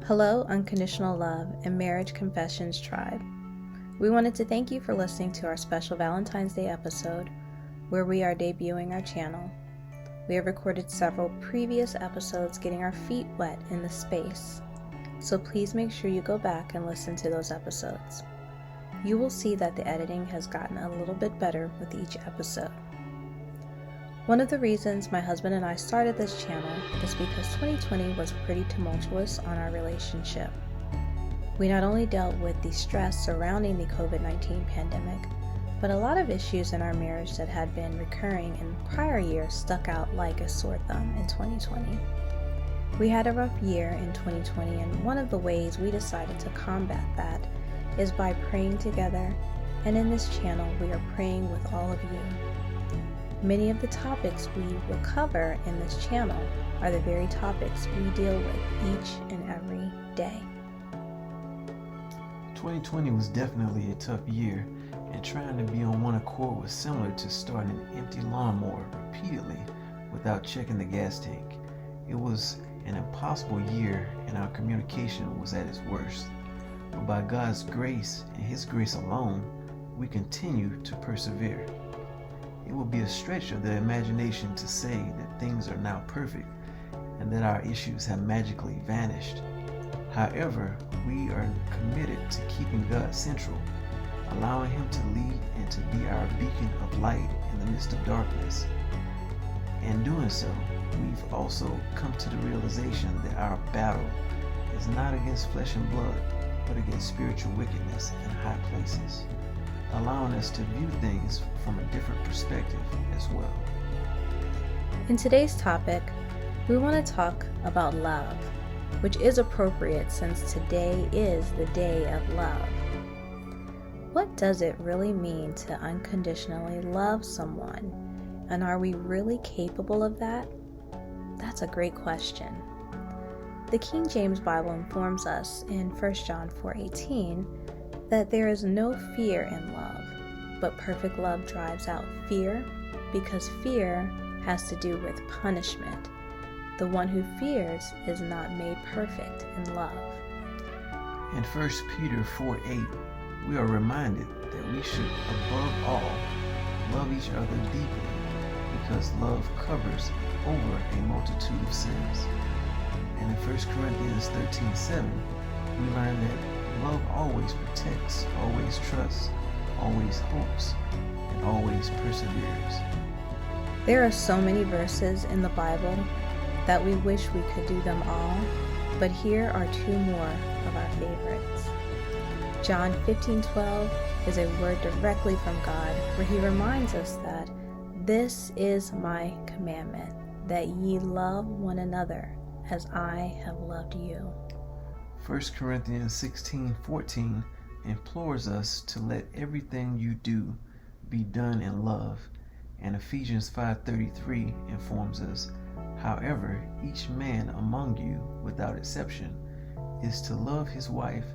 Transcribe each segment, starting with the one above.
Hello, Unconditional Love and Marriage Confessions Tribe. We wanted to thank you for listening to our special Valentine's Day episode, where we are debuting our channel. We have recorded several previous episodes getting our feet wet in the space, so please make sure you go back and listen to those episodes. You will see that the editing has gotten a little bit better with each episode. One of the reasons my husband and I started this channel is because 2020 was pretty tumultuous on our relationship. We not only dealt with the stress surrounding the COVID-19 pandemic, but a lot of issues in our marriage that had been recurring in prior years stuck out like a sore thumb in 2020. We had a rough year in 2020, and one of the ways we decided to combat that is by praying together, and in this channel we are praying with all of you. Many of the topics we will cover in this channel are the very topics we deal with each and every day. 2020 was definitely a tough year, and trying to be on one accord was similar to starting an empty lawnmower repeatedly without checking the gas tank. It was an impossible year, and our communication was at its worst. But by God's grace and His grace alone, we continue to persevere. It will be a stretch of the imagination to say that things are now perfect and that our issues have magically vanished. However, we are committed to keeping God central, allowing Him to lead and to be our beacon of light in the midst of darkness. In doing so, we've also come to the realization that our battle is not against flesh and blood, but against spiritual wickedness in high places, allowing us to view things from a different perspective as well. In today's topic, we want to talk about love, which is appropriate since today is the day of love. What does it really mean to unconditionally love someone? And are we really capable of that? That's a great question. The King James Bible informs us in 1 John 4:18 that there is no fear in love, but perfect love drives out fear, because fear has to do with punishment. The one who fears is not made perfect in love. In 1 Peter 4:8, we are reminded that we should, above all, love each other deeply, because love covers over a multitude of sins. And in 1 Corinthians 13:7, we learn that love always protects, always trusts, always hopes, and always perseveres. There are so many verses in the Bible that we wish we could do them all, but here are two more of our favorites. John 15:12 is a word directly from God, where He reminds us that this is my commandment, that ye love one another as I have loved you. 1 Corinthians 16:14 implores us to let everything you do be done in love, and Ephesians 5:33 informs us, however, each man among you, without exception, is to love his wife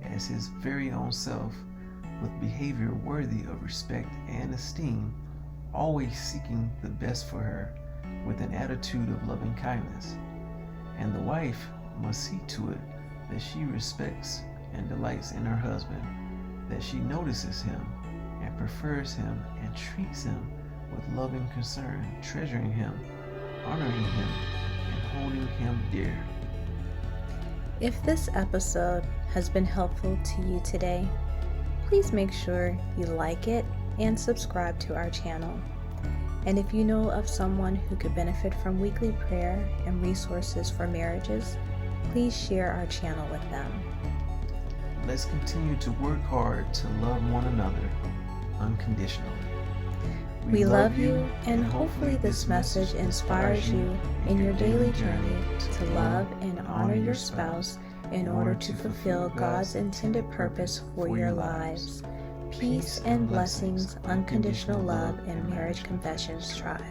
as his very own self, with behavior worthy of respect and esteem, always seeking the best for her, with an attitude of loving kindness. And the wife must see to it that she respects and delights in her husband, that she notices him and prefers him and treats him with loving concern, treasuring him, honoring him, and holding him dear. If this episode has been helpful to you today, please make sure you like it and subscribe to our channel. And if you know of someone who could benefit from weekly prayer and resources for marriages, please share our channel with them. Let's continue to work hard to love one another unconditionally. We love you, and hopefully this message inspires you in your daily journey to love and honor your spouse in order to fulfill God's intended purpose for your lives. Peace and blessings, Unconditional Love and Marriage Confessions Tribe.